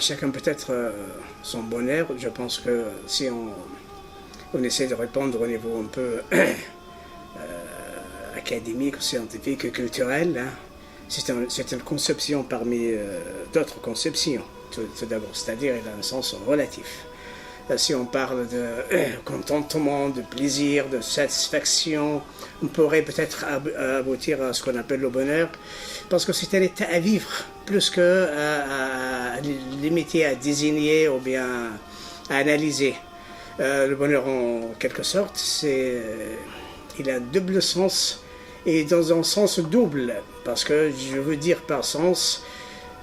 chacun peut-être son bonheur. Je pense que si on essaie de répondre au niveau un peu académique, scientifique, culturel, hein, c'est une conception parmi d'autres conceptions, tout d'abord, c'est-à-dire il a un sens relatif. Si on parle de contentement, de plaisir, de satisfaction, on pourrait peut-être aboutir à ce qu'on appelle le bonheur, parce que c'est un état à vivre, plus que à limiter, à désigner ou bien à analyser. Le bonheur, en quelque sorte, il a un double sens, et dans un sens double, parce que je veux dire par sens,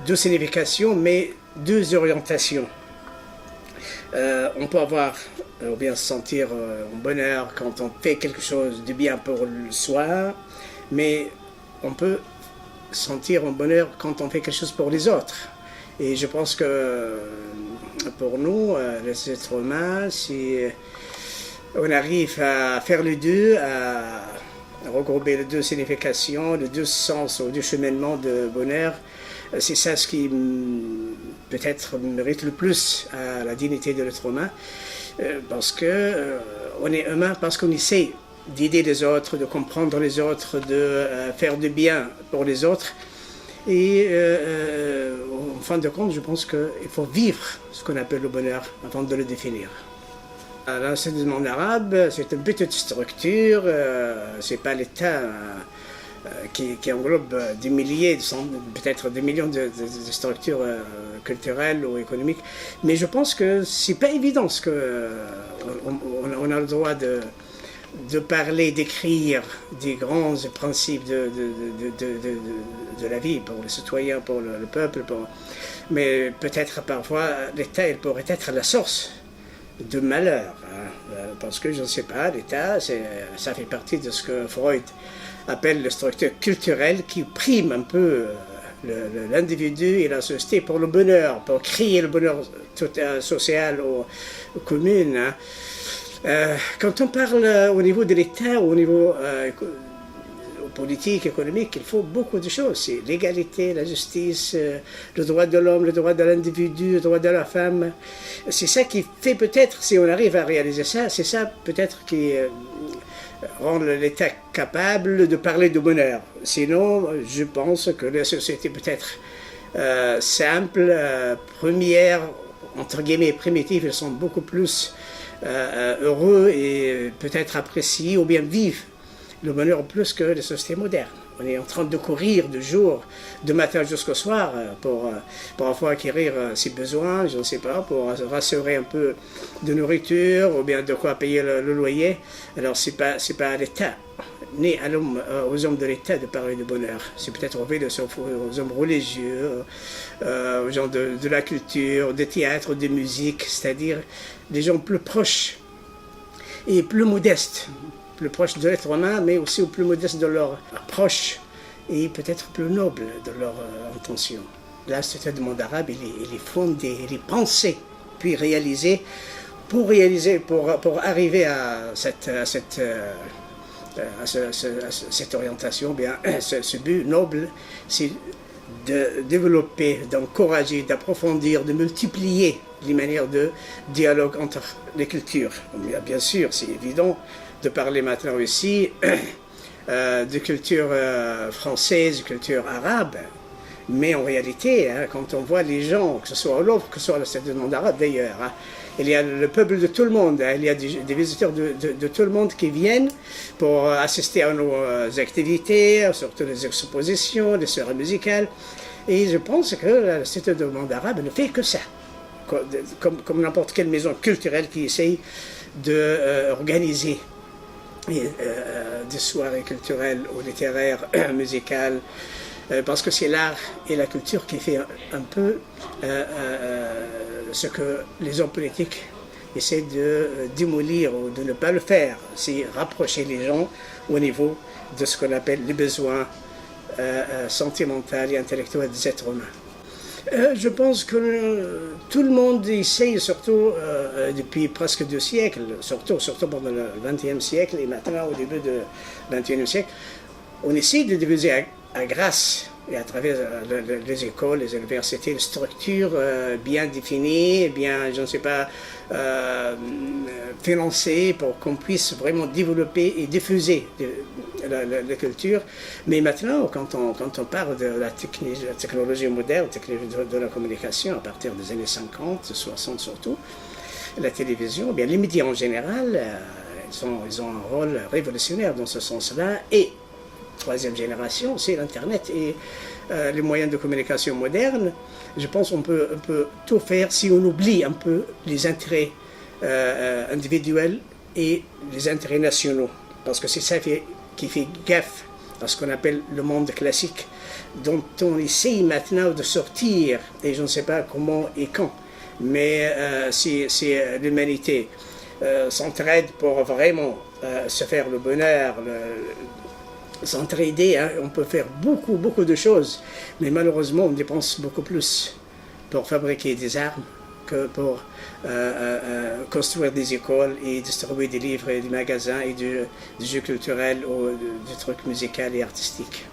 deux significations, mais deux orientations. On peut avoir, ou bien se sentir en bonheur quand on fait quelque chose de bien pour soi, mais on peut sentir en bonheur quand on fait quelque chose pour les autres. Et je pense que pour nous, les êtres humains, si on arrive à faire les deux, à regrouper les deux significations, les deux sens ou deux cheminements de bonheur, c'est ça ce qui peut-être mérite le plus à la dignité de l'être humain, parce que on est humain parce qu'on essaie d'aider les autres, de comprendre les autres, de faire du bien pour les autres. Et en fin de compte, je pense qu'il faut vivre ce qu'on appelle le bonheur avant de le définir. L'Institut du monde arabe, c'est une petite structure, c'est pas l'État qui englobe des milliers, peut-être des millions de structures culturelles ou économiques. Mais je pense que c'est pas évident, parce qu'on a le droit de parler, d'écrire des grands principes de la vie pour les citoyens, pour le peuple. Mais peut-être parfois l'État il pourrait être la source de malheur, hein, parce que je ne sais pas, l'État, ça fait partie de ce que Freud appelle la structure culturelle qui prime un peu l'individu et la société pour le bonheur, pour créer le bonheur social aux communes. Hein. Quand on parle au niveau de l'État, au niveau politique, économique, il faut beaucoup de choses. C'est l'égalité, la justice, le droit de l'homme, le droit de l'individu, le droit de la femme. C'est ça qui fait peut-être, si on arrive à réaliser ça, c'est ça peut-être qui rend l'État capable de parler de bonheur. Sinon, je pense que les sociétés peut-être simples, premières, entre guillemets primitives, elles sont beaucoup plus heureux et peut-être apprécient ou bien vivent le bonheur plus que les sociétés modernes. On est en train de courir de jour, de matin jusqu'au soir pour parfois acquérir ses besoins, je ne sais pas, pour rassurer un peu de nourriture ou bien de quoi payer le loyer. Alors c'est pas à l'État, ni aux hommes de l'État de parler de bonheur. C'est peut-être aux hommes religieux, aux gens de la culture, des théâtres, des musiques, c'est-à-dire des gens plus proches et plus modestes. Plus proches de l'être humain, mais aussi au plus modeste de leur approche et peut-être plus noble de leur intention. L'Institut du monde arabe, il est fondé, il est pensé, puis réalisé, pour arriver à cette orientation, bien, ce but noble, c'est de développer, d'encourager, d'approfondir, de multiplier les manières de dialogue entre les cultures. Bien sûr, c'est évident de parler maintenant ici de culture française, de culture arabe, mais en réalité, hein, quand on voit les gens, que ce soit au Louvre, que ce soit à l'Institut du monde arabe d'ailleurs, hein, il y a le peuple de tout le monde, hein, il y a des visiteurs de tout le monde qui viennent pour assister à nos activités, surtout les expositions, les soirées musicales, et je pense que l'Institut du monde arabe ne fait que ça, comme n'importe quelle maison culturelle qui essaye d'organiser des soirées culturelles ou littéraires, musicales, parce que c'est l'art et la culture qui fait un peu ce que les hommes politiques essaient de démolir ou de ne pas le faire, c'est rapprocher les gens au niveau de ce qu'on appelle les besoins sentimentaux et intellectuels des êtres humains. Je pense que tout le monde essaye, surtout depuis presque 2 siècles, surtout pendant le XXe siècle et maintenant au début du XXIe siècle, on essaie de diviser grâce et à travers les écoles, les universités, une structure bien définie, bien, je ne sais pas, financée pour qu'on puisse vraiment développer et diffuser la culture. Mais maintenant, quand on parle de la technologie moderne, la technologie de la communication à partir des années 50, 60 surtout, la télévision, bien, les médias en général, ils ont un rôle révolutionnaire dans ce sens-là. Et troisième génération, c'est l'Internet et les moyens de communication modernes. Je pense qu'on peut tout faire si on oublie un peu les intérêts individuels et les intérêts nationaux. Parce que c'est ça qui fait gaffe à ce qu'on appelle le monde classique, dont on essaye maintenant de sortir, et je ne sais pas comment et quand. Mais si l'humanité s'entraide pour vraiment se faire le bonheur, s'entraider, hein, on peut faire beaucoup de choses, mais malheureusement on dépense beaucoup plus pour fabriquer des armes que pour construire des écoles et distribuer des livres et des magasins et du jeu culturel ou du truc musical et artistique.